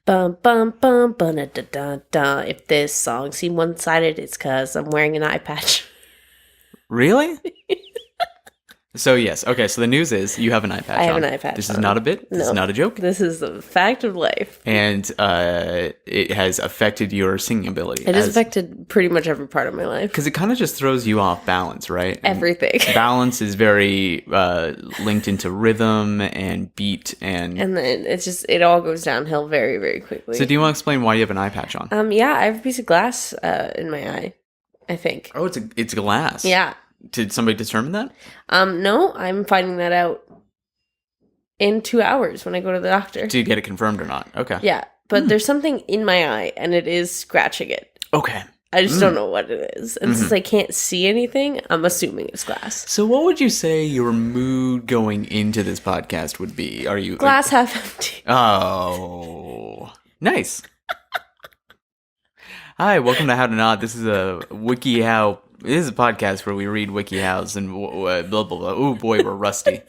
Bum bum bum ba da da da da. If this song seemed one-sided, it's because I'm wearing an eye patch. Really? So yes, okay, so the news is you have an eye patch on. I have an eye patch This on. is not a bit. This is not a joke. This is a fact of life. And it has affected your singing ability. It has affected pretty much every part of my life. Because it kind of just throws you off balance, right? And everything. Balance is very linked into rhythm and beat and then it all goes downhill very, very quickly. So do you want to explain why you have an eye patch on? Yeah, I have a piece of glass in my eye, I think. Oh, it's glass. Yeah. Did somebody determine that? No, I'm finding that out in 2 hours when I go to the doctor. Do you get it confirmed or not? Okay. Yeah, but there's something in my eye, and it is scratching it. Okay. I just don't know what it is. And since I can't see anything, I'm assuming it's glass. So what would you say your mood going into this podcast would be? Are you... Glass half empty. Oh. Nice. Hi, welcome to How to Not. This is a WikiHow... This is a podcast where we read WikiHows and blah, blah, blah. Oh, boy, we're rusty.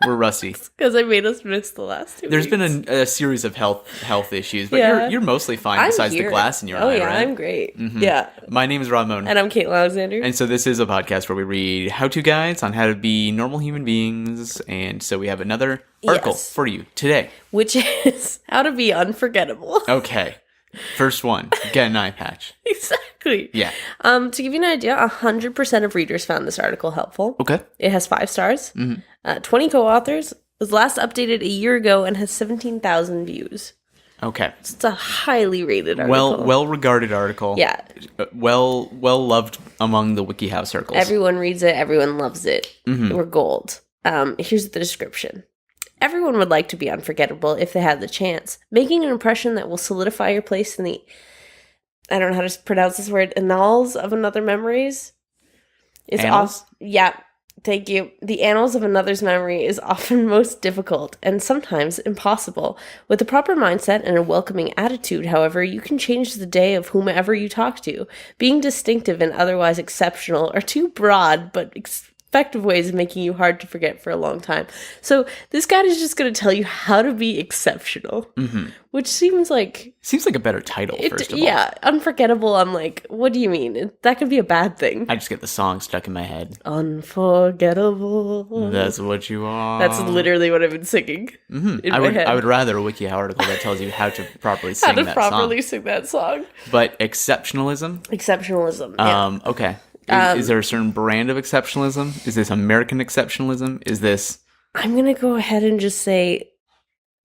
We're rusty. Because I made us miss the last 2 There's weeks. been a series of health issues, but you're mostly fine besides the glass in your eye, right? Oh, yeah, right? I'm great. Yeah. My name is Ramon. And I'm Kaitlyn Alexander. And so this is a podcast where we read how-to guides on how to be normal human beings. And so we have another article for you today. Which is how to be unforgettable. Okay. First one, get an eye patch. Exactly. Yeah. To give you an idea, 100% of readers found this article helpful. Okay. It has 5 stars, 20 co-authors, was last updated a year ago, and has 17,000 views. Okay. So it's a highly rated article. Well-regarded article. Yeah. Well loved among the WikiHow circles. Everyone reads it. Everyone loves it. We're gold. Here's the description. Everyone would like to be unforgettable if they had the chance. Making an impression that will solidify your place in the, I don't know how to pronounce this word, annals of another memories. Annals? Yeah, thank you. The annals of another's memory is often most difficult and sometimes impossible. With the proper mindset and a welcoming attitude, however, you can change the day of whomever you talk to. Being distinctive and otherwise exceptional are two broad but effective ways of making you hard to forget for a long time. So this guide is just going to tell you how to be exceptional, which seems like a better title, first of all. Yeah, unforgettable. I'm like, what do you mean? That could be a bad thing. I just get the song stuck in my head. Unforgettable. That's what you are. That's literally what I've been singing in my head. I would rather a WikiHow article that tells you how to properly sing that song. How to properly sing that song. But exceptionalism? Exceptionalism, yeah. Okay. Is there a certain brand of exceptionalism? Is this American exceptionalism? Is this... I'm going to go ahead and just say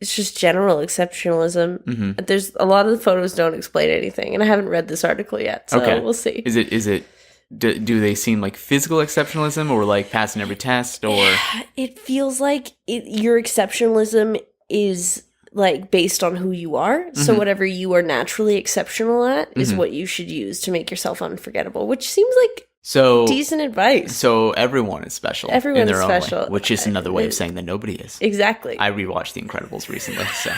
it's just general exceptionalism. There's a lot of the photos don't explain anything, and I haven't read this article yet, so we'll see. Is it do they seem like physical exceptionalism or like passing every test or... It feels like your exceptionalism is like based on who you are. So whatever you are naturally exceptional at is what you should use to make yourself unforgettable, which seems like decent advice. So everyone is special. Everyone in their is own special. way, which is another way of saying that nobody is. Exactly. I rewatched The Incredibles recently, so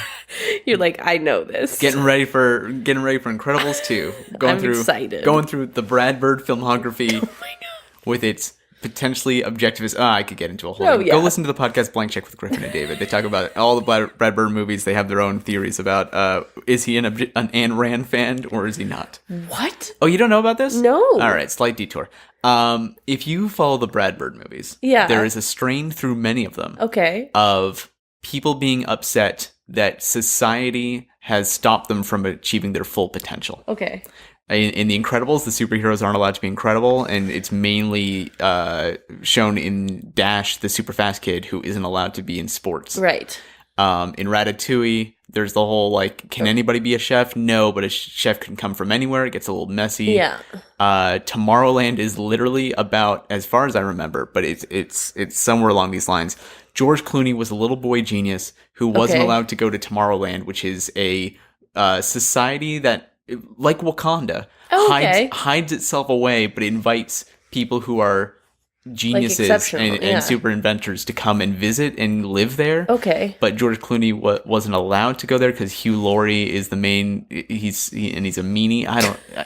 you're like, I know this. Getting ready for Incredibles 2. Excited. Going through the Brad Bird filmography Oh my God. with its potentially objectivist. I could get into a whole. Yeah. Go listen to the podcast Blank Check with Griffin and David. They talk about all the Brad Bird movies. They have their own theories about is he an Ayn Rand fan or is he not? What? Oh, you don't know about this? No. All right, slight detour. If you follow the Brad Bird movies, there is a strain through many of them. Okay. Of people being upset that society has stopped them from achieving their full potential. Okay. In The Incredibles, the superheroes aren't allowed to be incredible, and it's mainly shown in Dash, the super fast kid who isn't allowed to be in sports. Right. In Ratatouille, there's the whole, like, can anybody be a chef? No, but a chef can come from anywhere. It gets a little messy. Yeah. Tomorrowland is literally about, as far as I remember, but it's somewhere along these lines. George Clooney was a little boy genius who wasn't allowed to go to Tomorrowland, which is a society that, like Wakanda, hides itself away, but it invites people who are geniuses and super inventors to come and visit and live there. Okay. But George Clooney wasn't allowed to go there because Hugh Laurie is the main. He's a meanie.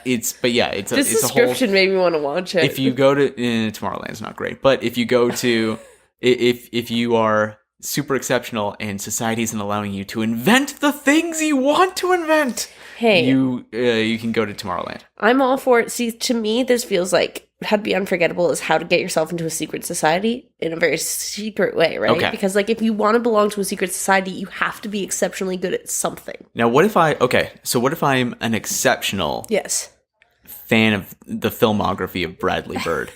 It's a description made me want to watch it. If you go to Tomorrowland's not great, but if you go to if you are super exceptional and society isn't allowing you to invent the things you want to invent, hey, you can go to Tomorrowland. I'm all for it. See, to me, this feels like how to be unforgettable is how to get yourself into a secret society in a very secret way, right? Okay. Because like if you want to belong to a secret society, you have to be exceptionally good at something. Now, what if I'm an exceptional fan of the filmography of Bradley Bird?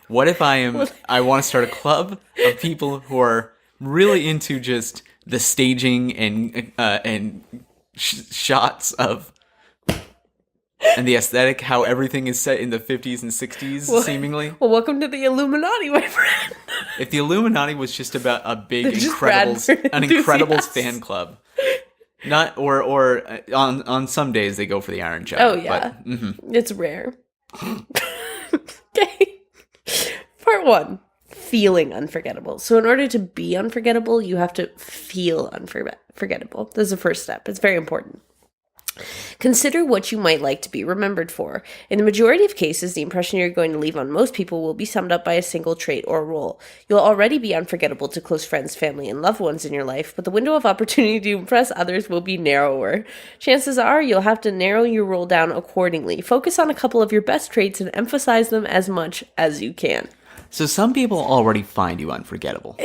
What if I want to start a club of people who are really into just the staging and shots of and the aesthetic, how everything is set in the 50s and 60s, seemingly. Well, welcome to the Illuminati, my friend. If the Illuminati was just about a big Incredibles fan club, not or on some days they go for the Iron Giant. Oh yeah, but, it's rare. Okay, part 1. Feeling unforgettable. So in order to be unforgettable, you have to feel unforgettable. This is the first step. It's very important. Consider what you might like to be remembered for. In the majority of cases, the impression you're going to leave on most people will be summed up by a single trait or role. You'll already be unforgettable to close friends, family, and loved ones in your life, but the window of opportunity to impress others will be narrower. Chances are you'll have to narrow your role down accordingly. Focus on a couple of your best traits and emphasize them as much as you can. So some people already find you unforgettable.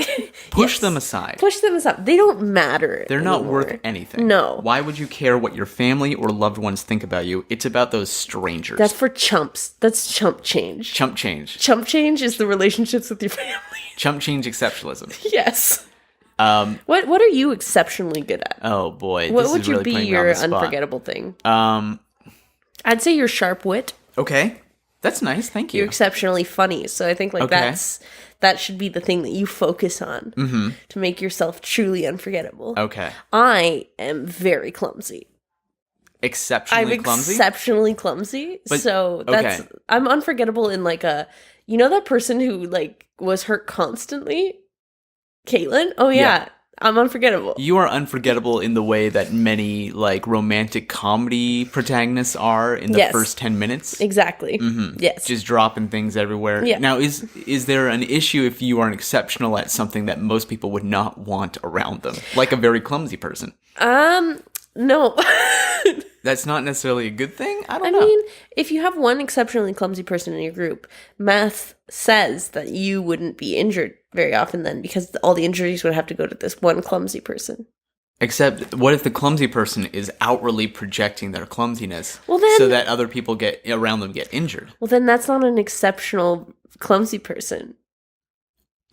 Push them aside. Push them aside. They don't matter. They're not worth anything. No. Why would you care what your family or loved ones think about you? It's about those strangers. That's for chumps. That's chump change. Chump change. Chump change is the relationships with your family. Chump change exceptionalism. Yes. What are you exceptionally good at? Oh boy. What would you be your unforgettable thing? I'd say your sharp wit. Okay. That's nice, thank you. You're exceptionally funny, so I think that should be the thing that you focus on to make yourself truly unforgettable. Okay. I am very clumsy. Exceptionally clumsy? Exceptionally clumsy. But, so I'm unforgettable in like you know that person who like was hurt constantly? Kaitlyn? Oh yeah. I'm unforgettable. You are unforgettable in the way that many like romantic comedy protagonists are in the first 10 minutes. Exactly. Yes. Just dropping things everywhere. Yeah. Now, is there an issue if you are exceptional at something that most people would not want around them? Like a very clumsy person? No. That's not necessarily a good thing? I don't know. I mean, if you have one exceptionally clumsy person in your group, math says that you wouldn't be injured very often then because all the injuries would have to go to this one clumsy person. Except, what if the clumsy person is outwardly projecting their clumsiness so that other people around them get injured? Well, then that's not an exceptional clumsy person.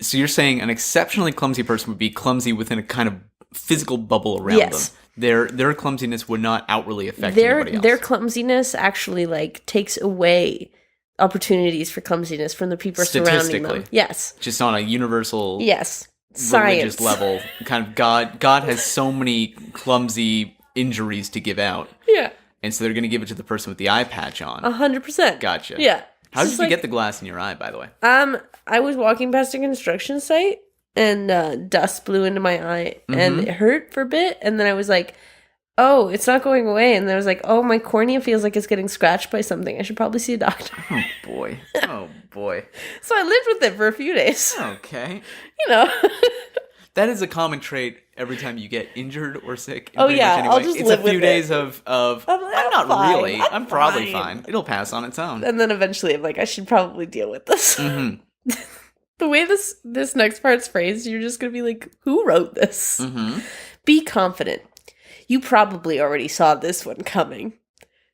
So you're saying an exceptionally clumsy person would be clumsy within a kind of physical bubble around them. Their clumsiness would not outwardly affect anybody else. Their clumsiness actually like takes away opportunities for clumsiness from the people surrounding them. Yes. Just on a universal religious science level. Kind of God has so many clumsy injuries to give out. Yeah. And so they're going to give it to the person with the eye patch on. 100%. Gotcha. Yeah. How did you get the glass in your eye, by the way? I was walking past a construction site and dust blew into my eye and it hurt for a bit, and then I was like, oh, it's not going away, and then I was like, oh, my cornea feels like it's getting scratched by something. I should probably see a doctor. Oh boy. So I lived with it for a few days. Okay. You know. That is a common trait every time you get injured or sick. Oh yeah, I'll just live with it. It's a few days of I'm not fine. really. I'm probably fine. It'll pass on its own. And then eventually I'm like, I should probably deal with this. The way this next part's phrased, you're just going to be like, who wrote this? Be confident. You probably already saw this one coming.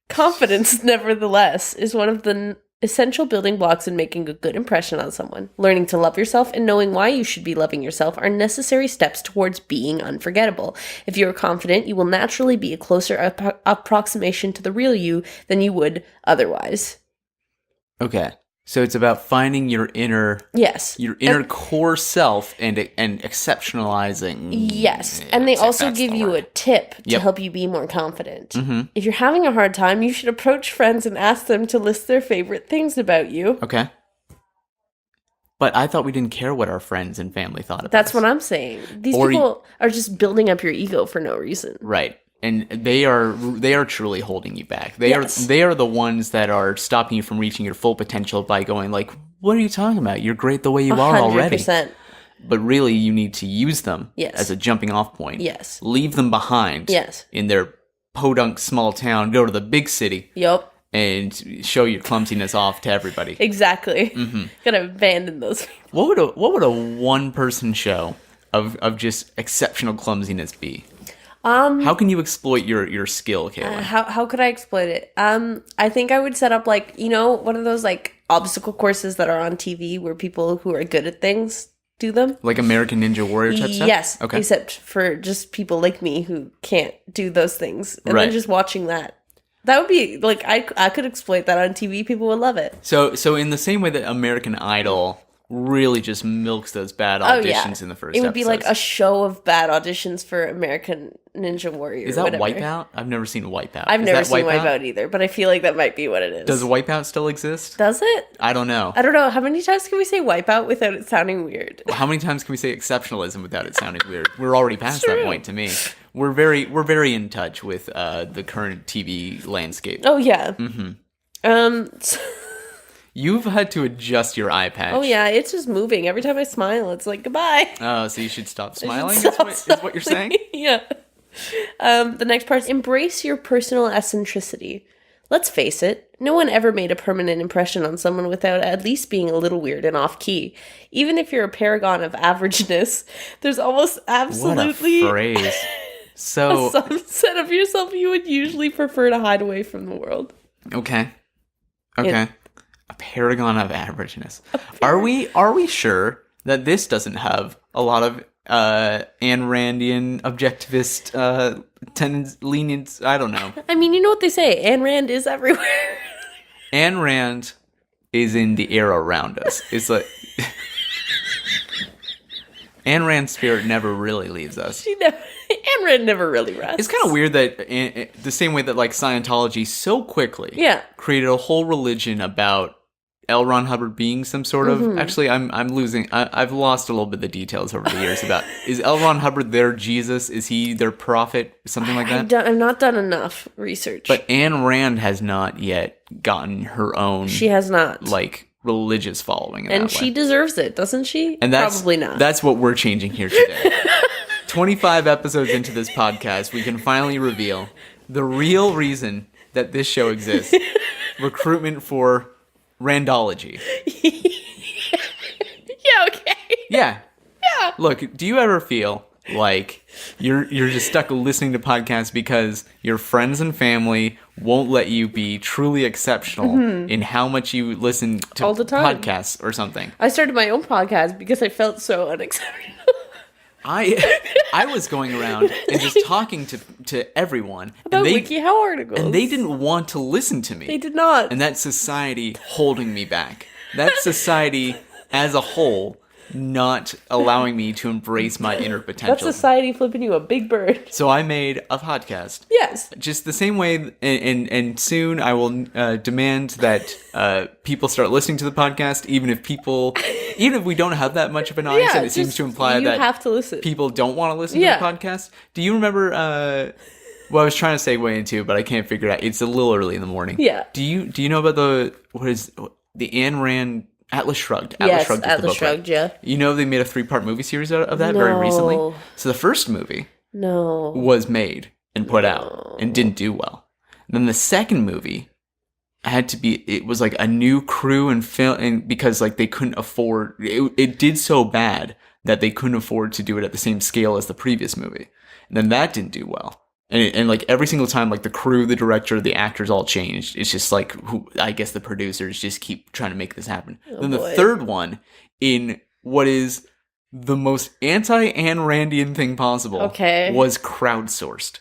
Confidence, nevertheless, is one of the essential building blocks in making a good impression on someone. Learning to love yourself and knowing why you should be loving yourself are necessary steps towards being unforgettable. If you are confident, you will naturally be a closer approximation to the real you than you would otherwise. Okay. So it's about finding your inner core self and exceptionalizing. Yes, and they also give you a tip to help you be more confident. If you're having a hard time, you should approach friends and ask them to list their favorite things about you. Okay. But I thought we didn't care what our friends and family thought about That's us. what I'm saying. These people are just building up your ego for no reason. Right. And they are truly holding you back. They are the ones that are stopping you from reaching your full potential by going like, what are you talking about? You're great the way you are already. 100%. but really you need to use them Yes. as a jumping off point. Yes. Leave them behind Yes. in their podunk small town, go to the big city. Yup. And show your clumsiness off to everybody. Exactly. Gotta abandon those people. What would a one-person show of just exceptional clumsiness be? How can you exploit your skill, Kaitlyn? How could I exploit it? I think I would set up like, one of those like obstacle courses that are on TV where people who are good at things do them. Like American Ninja Warrior type stuff? Yes. Okay. Except for just people like me who can't do those things. And Right. then just watching that. That would be like I could exploit that on TV. People would love it. So in the same way that American Idol really just milks those bad auditions in the first It would be like episodes. a show of bad auditions for American Ninja Warrior. Is that whatever. Wipeout? I've never seen Wipeout. I've Is never that seen Wipeout either, but I feel like that might be what it is. Does Wipeout still exist? Does it? I don't know. I don't know. How many times can we say Wipeout without it sounding weird? How many times can we say exceptionalism without it sounding weird? We're already past that True. point to me. We're very in touch with the current TV landscape. Oh yeah. So- You've had to adjust your eye patch. oh yeah, it's just moving. Every time I smile, it's like goodbye. Oh, so you should stop I should smiling? stop Is what you're saying? yeah. The next part is embrace your personal eccentricity. Let's face it, no one ever made a permanent impression on someone without at least being a little weird and off-key. Even if you're a paragon of averageness, there's almost absolutely What a phrase. a So, subset of yourself you would usually prefer to hide away from the world. okay. A paragon of averageness. Are we sure that this doesn't have a lot of Ayn Randian objectivist lenience? I don't know. I mean, you know what they say, Ayn Rand is everywhere. Ayn Rand is in the air around us. It's like Ayn Rand's spirit never really leaves us. Ayn Rand never really rests. It's kind of weird that the same way that like Scientology so quickly created a whole religion about L. Ron Hubbard being some sort of... Actually, I'm losing... I've lost a little bit of the details over the years about... Is L. Ron Hubbard their Jesus? Is he their prophet? Something like that? I've not done enough research. But Ayn Rand has not yet gotten her own... She has not. Like, religious following in and that she way. deserves it, doesn't she? And Probably not. That's what we're changing here today. 25 episodes into this podcast, we can finally reveal the real reason that this show exists. Recruitment for Randology. Yeah, okay. Yeah. Yeah. Look, do you ever feel like you're just stuck listening to podcasts because your friends and family won't let you be truly exceptional in how much you listen to All the time. podcasts or something? I started my own podcast because I felt so unacceptable. I was going around and just talking to everyone About and WikiHow articles. and they didn't want to listen to me. They did not. And that's society holding me back. That's society as a whole not allowing me to embrace my inner potential. That's society flipping you a big bird. So I made a podcast. Yes. Just the same way, and soon I will demand that people start listening to the podcast, even if we don't have that much of an audience, and it seems to imply you that have to listen. people don't want to listen to the podcast. Do you remember? Well, I was trying to segue into, but I can't figure it out. It's a little early in the morning. Yeah. Do you know about the Ayn Rand? Atlas Shrugged. Yes, Shrugged is the Atlas book, right? Shrugged, yeah. You know they made a 3-part movie series out of that very recently? No. So the first movie No. was made and put out and didn't do well. Then the second movie it was like a new crew and film, and because like they couldn't afford it did so bad that they couldn't afford to do it at the same scale as the previous movie. And then that didn't do well. And like every single time, like the crew, the director, the actors all changed. It's just like I guess the producers just keep trying to make this happen. Then the third one, in what is the most anti-Ayn Randian thing possible, was crowdsourced.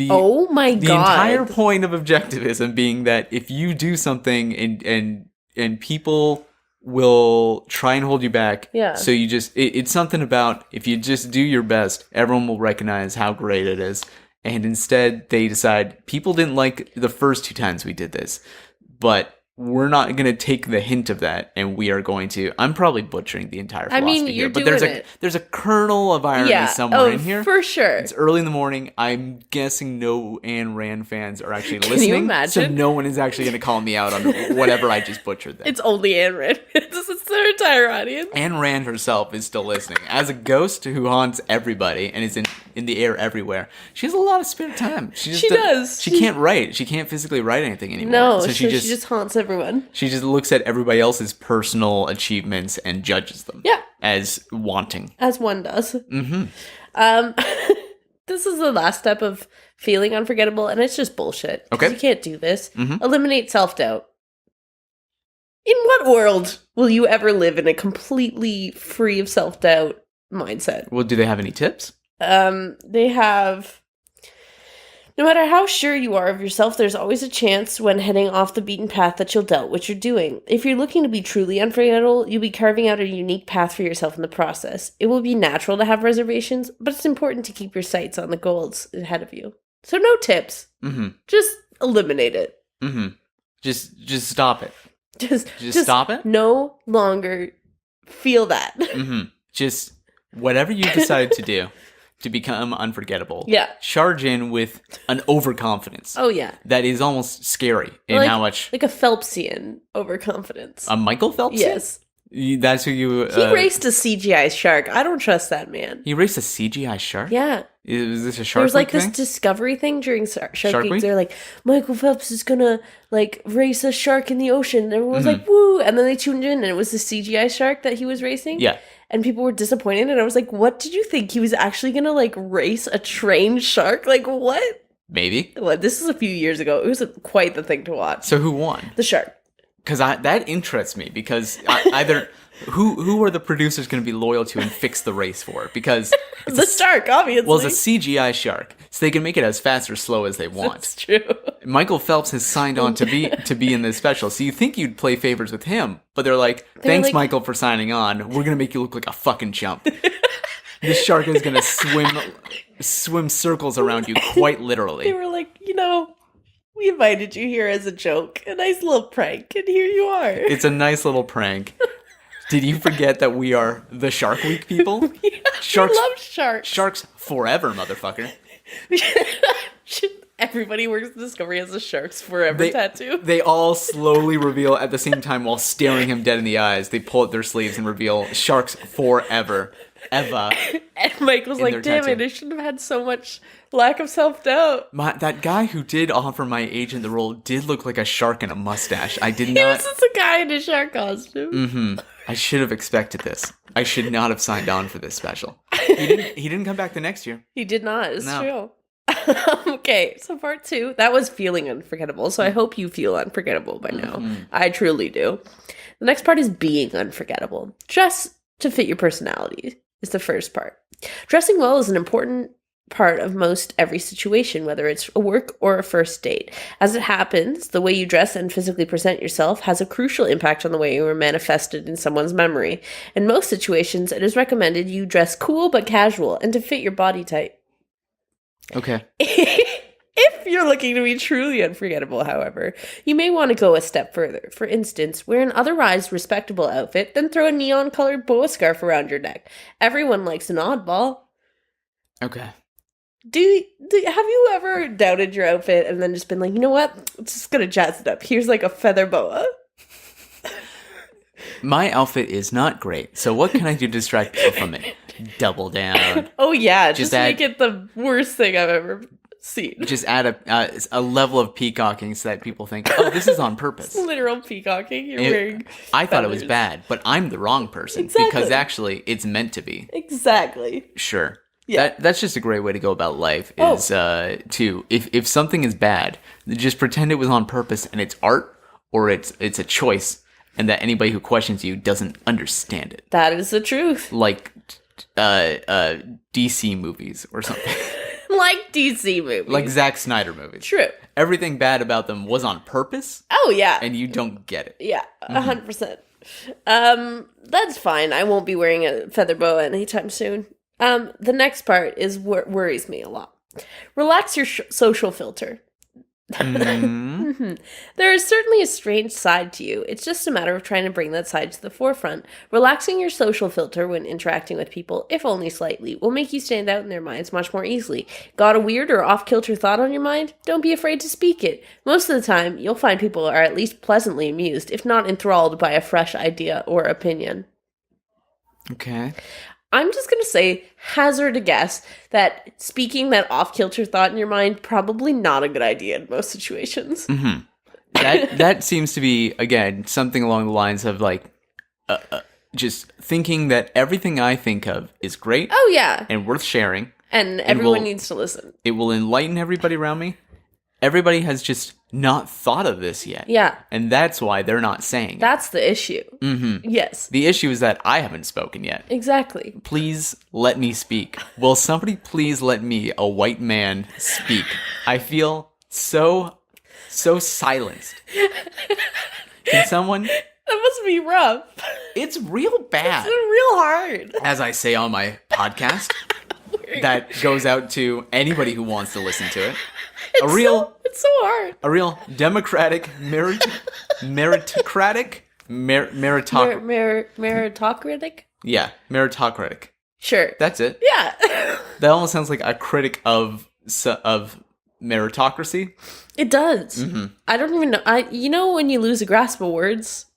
Oh my god! The entire point of objectivism being that if you do something and people will try and hold you back. Yeah. So you just, it's something about if you just do your best, everyone will recognize how great it is. And instead they decide people didn't like the first 2 times we did this, but we're not going to take the hint of that, and we are going to. I'm probably butchering the entire philosophy here, but there's a kernel of irony somewhere in here. For sure. It's early in the morning. I'm guessing no Ayn Rand fans are actually listening. Can you imagine? So no one is actually going to call me out on whatever I just butchered there. It's only Ayn Rand. It's their entire audience. Ayn Rand herself is still listening. As a ghost who haunts everybody and is in the air everywhere, she has a lot of spare time. She does. She can't write. She can't physically write anything anymore. No, so she just haunts everyone. She just looks at everybody else's personal achievements and judges them. Yeah. As wanting. As one does. Mm-hmm. This is the last step of feeling unforgettable, and it's just bullshit. Okay. You can't do this. Mm-hmm. Eliminate self-doubt. In what world will you ever live in a completely free of self-doubt mindset? Well, do they have any tips? They have... No matter how sure you are of yourself, there's always a chance when heading off the beaten path that you'll doubt what you're doing. If you're looking to be truly unforgettable, you'll be carving out a unique path for yourself in the process. It will be natural to have reservations, but it's important to keep your sights on the goals ahead of you. So no tips. Mm-hmm. Just eliminate it. Mm-hmm. Just stop it. Just stop it? No longer feel that. Mm-hmm. Just whatever you decide to do. To become unforgettable. Yeah. Charge in with an overconfidence. Oh, yeah. That is almost scary in how much... Like a Phelpsian overconfidence. A Michael Phelps? Yes. That's who you... He raced a CGI shark. I don't trust that man. He raced a CGI shark? Yeah. Is this a Shark Week? There was this Discovery thing during Shark Week. They're like, Michael Phelps is gonna race a shark in the ocean. And everyone was like, woo! And then they tuned in and it was the CGI shark that he was racing. Yeah. And people were disappointed, and I was like, what did you think? He was actually gonna, race a trained shark? What? Maybe. Well, this is a few years ago. It was quite the thing to watch. So who won? The shark. Because that interests me, because either... Who are the producers going to be loyal to and fix the race for? Because... the shark, obviously. Well, it's a CGI shark, so they can make it as fast or slow as they want. That's true. Michael Phelps has signed on to be in this special, so you think you'd play favors with him, but they're like, thanks, Michael, for signing on. We're going to make you look like a fucking chump. This shark is going to swim circles around you, quite literally. They were like, we invited you here as a joke. A nice little prank, and here you are. It's a nice little prank. Did you forget that we are the Shark Week people? Yeah, sharks, we love sharks. Sharks forever, motherfucker. Everybody works in Discovery has a Sharks Forever tattoo. They all slowly reveal at the same time while staring him dead in the eyes. They pull up their sleeves and reveal Sharks Forever. Eva. And Michael's like, damn it, I shouldn't have had so much lack of self-doubt. That guy who did offer my agent the role did look like a shark in a mustache. I did not... He was just a guy in a shark costume. Mm-hmm. I should have expected this. I should not have signed on for this special. He didn't come back the next year. He did not. It's true. Okay, so part 2. That was feeling unforgettable. So I hope you feel unforgettable by now. Mm-hmm. I truly do. The next part is being unforgettable. Dress to fit your personality is the first part. Dressing well is an important part of most every situation, whether it's a work or a first date. As it happens, the way you dress and physically present yourself has a crucial impact on the way you are manifested in someone's memory. In most situations, it is recommended you dress cool but casual and to fit your body type. Okay. If you're looking to be truly unforgettable, however, you may want to go a step further. For instance, wear an otherwise respectable outfit, then throw a neon-colored boa scarf around your neck. Everyone likes an oddball. Okay. Have you ever doubted your outfit and then just been like, you know what? I'm just gonna jazz it up. Here's a feather boa. My outfit is not great, so what can I do to distract people from it? Double down. Oh yeah, just make it the worst thing I've ever seen. Just add a level of peacocking so that people think, oh, this is on purpose. It's literal peacocking. You're wearing I thought it was bad, but I'm the wrong person. Exactly. Because actually, it's meant to be. Exactly. Sure. Yeah. That's just a great way to go about life is if something is bad, just pretend it was on purpose and it's art or it's a choice and that anybody who questions you doesn't understand it. That is the truth. Like DC movies or something. Like DC movies. Like Zack Snyder movies. True. Everything bad about them was on purpose. Oh yeah. And you don't get it. Yeah, 100%. That's fine. I won't be wearing a feather boa anytime soon. The next part is what worries me a lot. Relax your social filter. There is certainly a strange side to you. It's just a matter of trying to bring that side to the forefront. Relaxing your social filter when interacting with people, if only slightly, will make you stand out in their minds much more easily. Got a weird or off-kilter thought on your mind? Don't be afraid to speak it. Most of the time, you'll find people are at least pleasantly amused, if not enthralled by a fresh idea or opinion. Okay. I'm just going to say, hazard a guess, that speaking that off-kilter thought in your mind, probably not a good idea in most situations. Mm-hmm. That seems to be, again, something along the lines of, like, just thinking that everything I think of is great. Oh, yeah. And worth sharing. And everyone needs to listen. It will enlighten everybody around me. Everybody has just not thought of this yet. Yeah. And that's why they're not saying it. That's the issue. Mm-hmm. Yes. The issue is that I haven't spoken yet. Exactly. Please let me speak. Will somebody please let me, a white man, speak? I feel so silenced. Can someone... That must be rough. It's real bad. It's real hard. As I say on my podcast, that goes out to anybody who wants to listen to it. It's so hard. A real democratic, meritocratic. Yeah, meritocratic. Sure. That's it. Yeah. That almost sounds like a critic of meritocracy. It does. Mm-hmm. I don't even know. You know when you lose a grasp of words?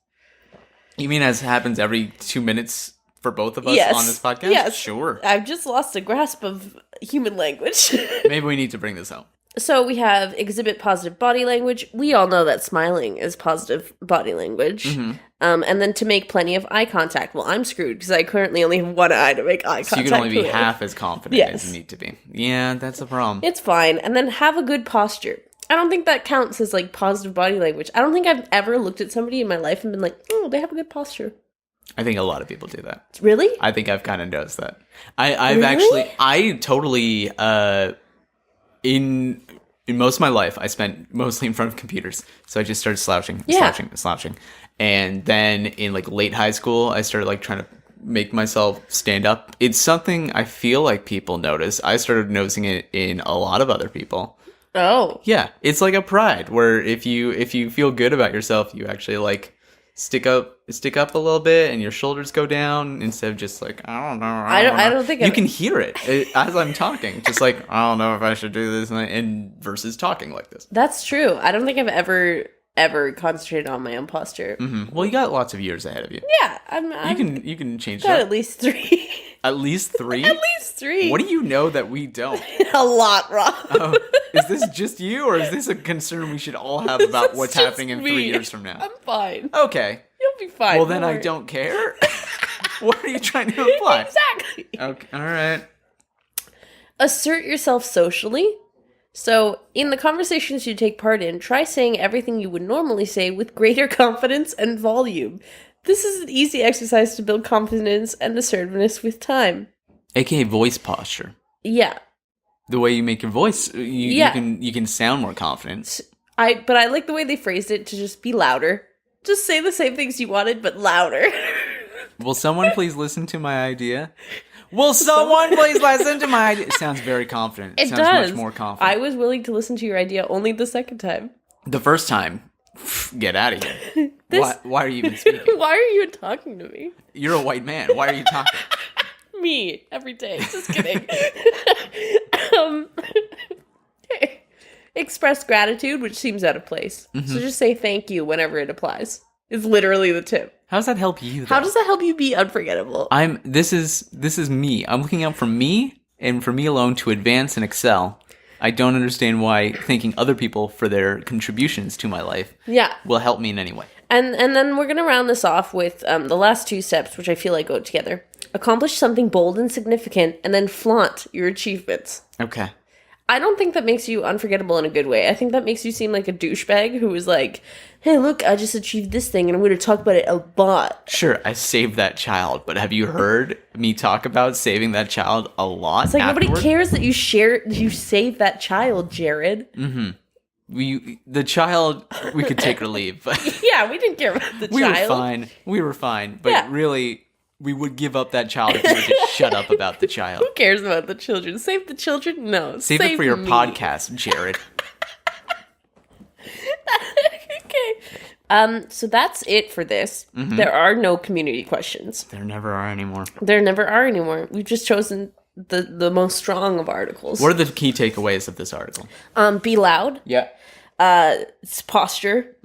You mean as happens every 2 minutes for both of us on this podcast? Yes. Sure. I've just lost a grasp of human language. Maybe we need to bring this up. So we have exhibit positive body language. We all know that smiling is positive body language. Mm-hmm. And then to make plenty of eye contact. Well, I'm screwed because I currently only have one eye to make eye contact. So you can only be half as confident as you need to be. Yeah, that's a problem. It's fine. And then have a good posture. I don't think that counts as like positive body language. I don't think I've ever looked at somebody in my life and been like, oh, they have a good posture. I think a lot of people do that. Really? I think I've kind of noticed that. I totally, in most of my life, I spent mostly in front of computers. So I just started slouching. And then in like late high school, I started like trying to make myself stand up. It's something I feel like people notice. I started noticing it in a lot of other people. Oh. Yeah. It's like a pride where if you feel good about yourself, you actually like stick up a little bit and your shoulders go down instead of just like, I don't know. I don't think you can hear it as I'm talking. Just like, I don't know if I should do this and versus talking like this. That's true. I don't think I've ever concentrated on my own posture. Mm-hmm. Well, you got lots of years ahead of you. Yeah. You can change that. At least 3. At least 3? At least 3. What do you know that we don't? A lot, Rob. Oh, is this just you, or is this a concern we should all have about what's happening in 3 years from now? I'm fine. Okay. You'll be fine. Well, then I don't care. What are you trying to imply? Exactly. Okay. All right. Assert yourself socially. So, in the conversations you take part in, try saying everything you would normally say with greater confidence and volume. This is an easy exercise to build confidence and assertiveness with time. AKA voice posture. Yeah. The way you make your voice, you can sound more confident. But I like the way they phrased it to just be louder. Just say the same things you wanted, but louder. Will someone please listen to my idea? Will someone please listen to my idea? It sounds very confident. It sounds does. Much more confident. I was willing to listen to your idea only the second time. The first time, get out of here. Why are you even speaking? Why are you talking to me? You're a white man. Why are you talking? Me, every day. Just kidding. Express gratitude, which seems out of place. Mm-hmm. So just say thank you whenever it applies. It's literally the tip. How does that help you, though? How does that help you be unforgettable? This is me. I'm looking out for me and for me alone to advance and excel. I don't understand why thanking other people for their contributions to my life will help me in any way. And then we're going to round this off with the last 2 steps, which I feel like go together. Accomplish something bold and significant, and then flaunt your achievements. Okay. I don't think that makes you unforgettable in a good way. I think that makes you seem like a douchebag who is like, hey, look, I just achieved this thing, and I'm going to talk about it a lot. Sure, I saved that child, but have you heard me talk about saving that child a lot? It's like nobody cares that you saved that child, Jared. Mm-hmm. The child, we could take or leave. But yeah, we didn't care about the child. We were fine. But really, we would give up that child if we would just shut up about the child. Who cares about the children? Save the children? No. Save it for your podcast, Jared. So that's it for this. There are no community questions. There never are anymore. We've just chosen the most strong of articles. What are the key takeaways of this article? Be loud. Yeah. It's posture.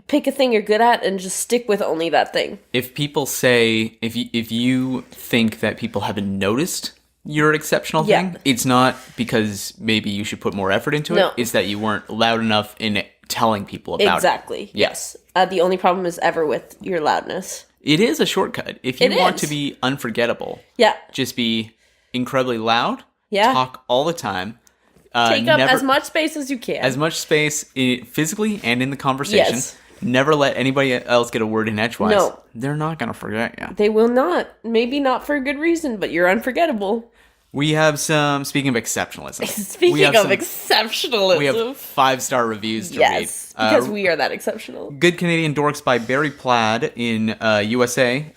Pick a thing you're good at and just stick with only that thing. If people say, if you think that people haven't noticed your exceptional thing, it's not because maybe you should put more effort into it. It's that you weren't loud enough in telling people about it. Exactly. Yes. The only problem is ever with your loudness. It is a shortcut. If you want to be unforgettable, just be incredibly loud, talk all the time. Take up as much space as you can. As much space physically and in the conversation. Yes. Never let anybody else get a word in edgewise. No. They're not going to forget you. They will not. Maybe not for a good reason, but you're unforgettable. We have some, speaking of exceptionalism. Exceptionalism. We have 5-star reviews to read. Because we are that exceptional. Good Canadian Dorks by Barry Plaid in USA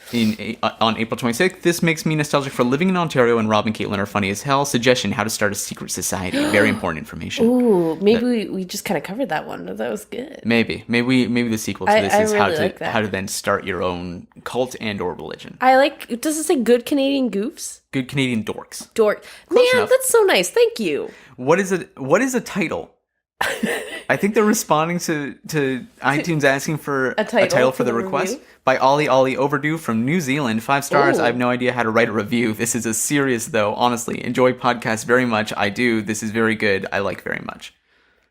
on April 26th. This makes me nostalgic for living in Ontario, and Rob and Kaitlyn are funny as hell. Suggestion, how to start a secret society. Very important information. Ooh, maybe we just kind of covered that one. That was good. Maybe the sequel to this is really how to then start your own cult and or religion. Does it say Good Canadian Goofs? Good Canadian Dorks. Man, enough. that's so nice. Thank you. What is a title? I think they're responding to iTunes asking for a title for the request. Review? By Ollie Overdue from New Zealand. 5 stars. Ooh. I have no idea how to write a review. This is a serious, though. Honestly, enjoy podcasts very much. I do. This is very good. I like very much.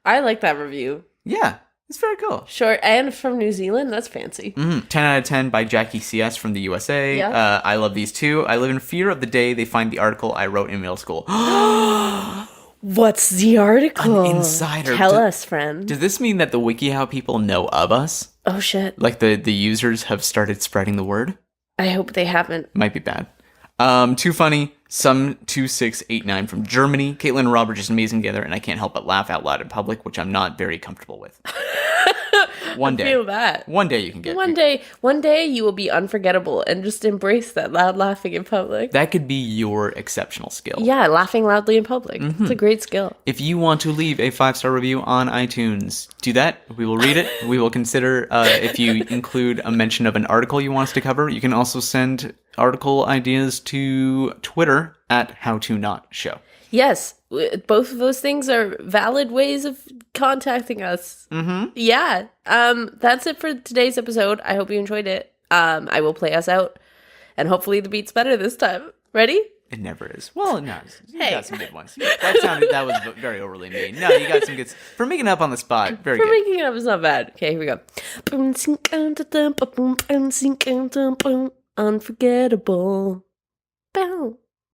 I like that review. Yeah, it's very cool. Short and from New Zealand. That's fancy. 10 out of 10 by Jackie CS from the USA. Yeah. I love these too. I live in fear of the day they find the article I wrote in middle school. What's the article? An insider. Tell us, friend. Does this mean that the WikiHow people know of us? Oh, shit. Like the users have started spreading the word? I hope they haven't. Might be bad. Too funny. Some 2689 from Germany. Kaitlyn and Rob are just amazing together, and I can't help but laugh out loud in public, which I'm not very comfortable with. One day. I feel that. One day you can get One day you will be unforgettable and just embrace that loud laughing in public. That could be your exceptional skill. Yeah, laughing loudly in public. Mm-hmm. It's a great skill. If you want to leave a 5-star review on iTunes, do that. We will read it. We will consider if you include a mention of an article you want us to cover. You can also send article ideas to Twitter at HowToNotShow. Yes, both of those things are valid ways of contacting us. Mm-hmm. Yeah. That's it for today's episode. I hope you enjoyed it. I will play us out, and hopefully the beat's better this time. Ready? It never is. Well, no, you got some good ones. That was very overly mean. No, you got some good for making it up on the spot. Very good. For making it up is not bad. Okay, here we go. Unforgettable. Bow.